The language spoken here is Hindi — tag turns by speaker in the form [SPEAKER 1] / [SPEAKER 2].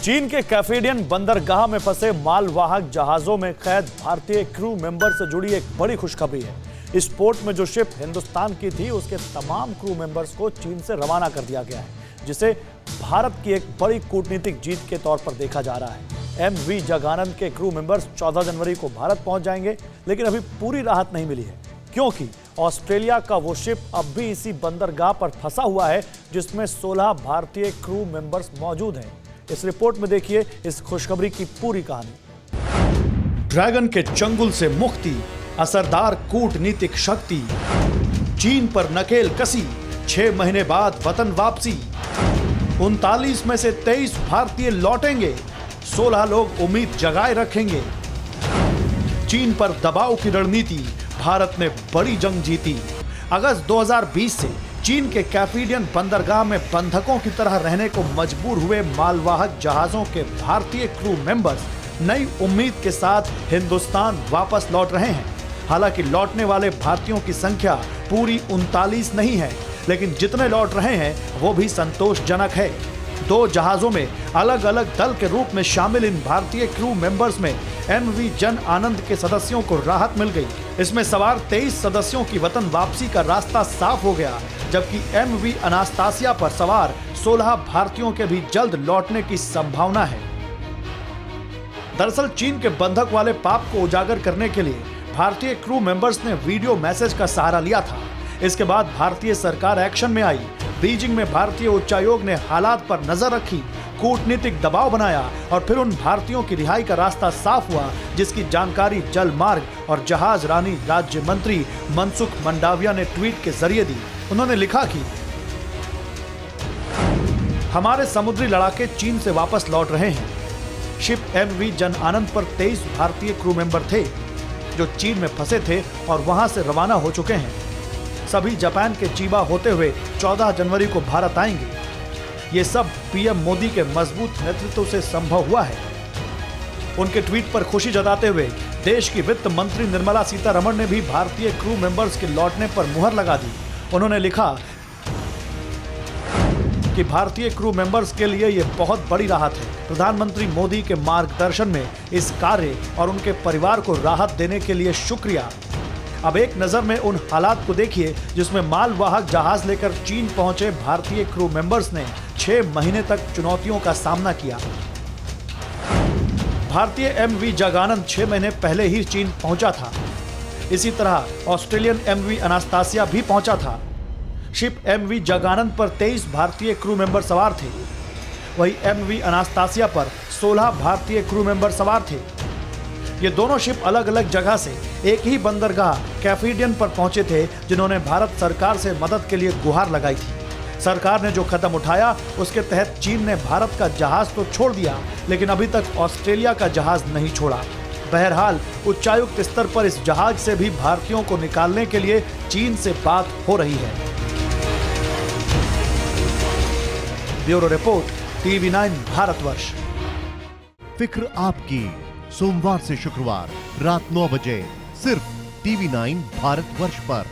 [SPEAKER 1] चीन के कैफेडियन बंदरगाह में फंसे मालवाहक जहाजों में कैद भारतीय क्रू मेंबर से जुड़ी एक बड़ी खुशखबरी है। इस पोर्ट में जो शिप हिंदुस्तान की थी उसके तमाम क्रू मेंबर्स को चीन से रवाना कर दिया गया है, जिसे भारत की एक बड़ी कूटनीतिक जीत के तौर पर देखा जा रहा है। MV जगानंद के क्रू मेंबर्स 14 जनवरी को भारत पहुंच जाएंगे, लेकिन अभी पूरी राहत नहीं मिली है, क्योंकि ऑस्ट्रेलिया का वो शिप अब भी इसी बंदरगाह पर फंसा हुआ है, जिसमें 16 भारतीय क्रू मेंबर्स मौजूद हैं। इस रिपोर्ट में देखिए इस खुशखबरी की पूरी कहानी। ड्रैगन के चंगुल से मुक्ति, असरदार कूटनीतिक शक्ति, चीन पर नकेल कसी, 6 महीने बाद वतन वापसी, 39 में से 23 भारतीय लौटेंगे, 16 लोग उम्मीद जगाए रखेंगे। चीन पर दबाव की रणनीति, भारत ने बड़ी जंग जीती। अगस्त 2020 से चीन के कैफेडियन बंदरगाह में बंधकों की तरह रहने को मजबूर हुए मालवाहक जहाजों के भारतीय क्रू मेंबर्स नई उम्मीद के साथ हिंदुस्तान वापस लौट रहे हैं। हालांकि लौटने वाले भारतीयों की संख्या पूरी 39 नहीं है, लेकिन जितने लौट रहे हैं वो भी संतोषजनक है। 2 जहाजों में अलग अलग दल के रूप में शामिल इन भारतीय क्रू मेंबर्स में MV जन आनंद के सदस्यों को राहत मिल गई। इसमें सवार 23 सदस्यों की वतन वापसी का रास्ता साफ हो गया, जबकि MV अनास्तासिया पर सवार 16 भारतीयों के भी जल्द लौटने की संभावना है। दरअसल चीन के बंधक वाले पाप को उजागर करने के लिए भारतीय क्रू मेंबर्स ने वीडियो मैसेज का सहारा लिया था। इसके बाद भारतीय सरकार एक्शन में आई। बीजिंग में भारतीय उच्चायोग ने हालात पर नजर रखी, कूटनीतिक दबाव बनाया और फिर उन भारतीयों की रिहाई का रास्ता साफ हुआ, जिसकी जानकारी जल मार्ग और जहाज रानी राज्य मंत्री मनसुख मंडाविया ने ट्वीट के जरिए दी। उन्होंने लिखा कि हमारे समुद्री लड़ाके चीन से वापस लौट रहे हैं। शिप MV जन आनंद पर 23 भारतीय क्रू मेंबर थे, जो चीन में फंसे थे और वहां से रवाना हो चुके हैं। सभी जापान के चीबा होते हुए 14 जनवरी को भारत आएंगे। ये सब PM मोदी के मजबूत नेतृत्व से संभव हुआ है। उनके ट्वीट पर खुशी जताते हुए देश की वित्त मंत्री निर्मला सीतारमण ने भी भारतीय क्रू मेंबर्स के लौटने पर मुहर लगा दी। उन्होंने लिखा कि भारतीय क्रू मेंबर्स के लिए ये बहुत बड़ी राहत है। प्रधानमंत्री मोदी के मार्गदर्शन में इस कार्य और उनके परिवार को राहत देने के लिए शुक्रिया। अब एक नजर में उन हालात को देखिए जिसमें मालवाहक जहाज लेकर चीन पहुंचे भारतीय क्रू मेंबर्स ने 6 महीने तक चुनौतियों का सामना किया। भारतीय MV जगानंद 6 महीने पहले ही चीन पहुंचा था। इसी तरह ऑस्ट्रेलियन MV अनास्तासिया भी पहुंचा था। शिप MV जगानंद पर 23 भारतीय क्रू मेंबर सवार थे, वही MV अनास्तासिया पर 16 भारतीय क्रू मेंबर सवार थे। ये दोनों शिप अलग अलग जगह से एक ही बंदरगाह कैफेडियन पर पहुंचे थे, जिन्होंने भारत सरकार से मदद के लिए गुहार लगाई थी। सरकार ने जो कदम उठाया उसके तहत चीन ने भारत का जहाज तो छोड़ दिया, लेकिन अभी तक ऑस्ट्रेलिया का जहाज नहीं छोड़ा। बहरहाल उच्चायुक्त स्तर पर इस जहाज से भी भारतीयों को निकालने के लिए चीन से बात हो रही है। Bureau report, TV9 Bharatvarsh.
[SPEAKER 2] फिक्र आपकी, सोमवार से शुक्रवार रात 9 बजे सिर्फ TV9 भारतवर्ष पर।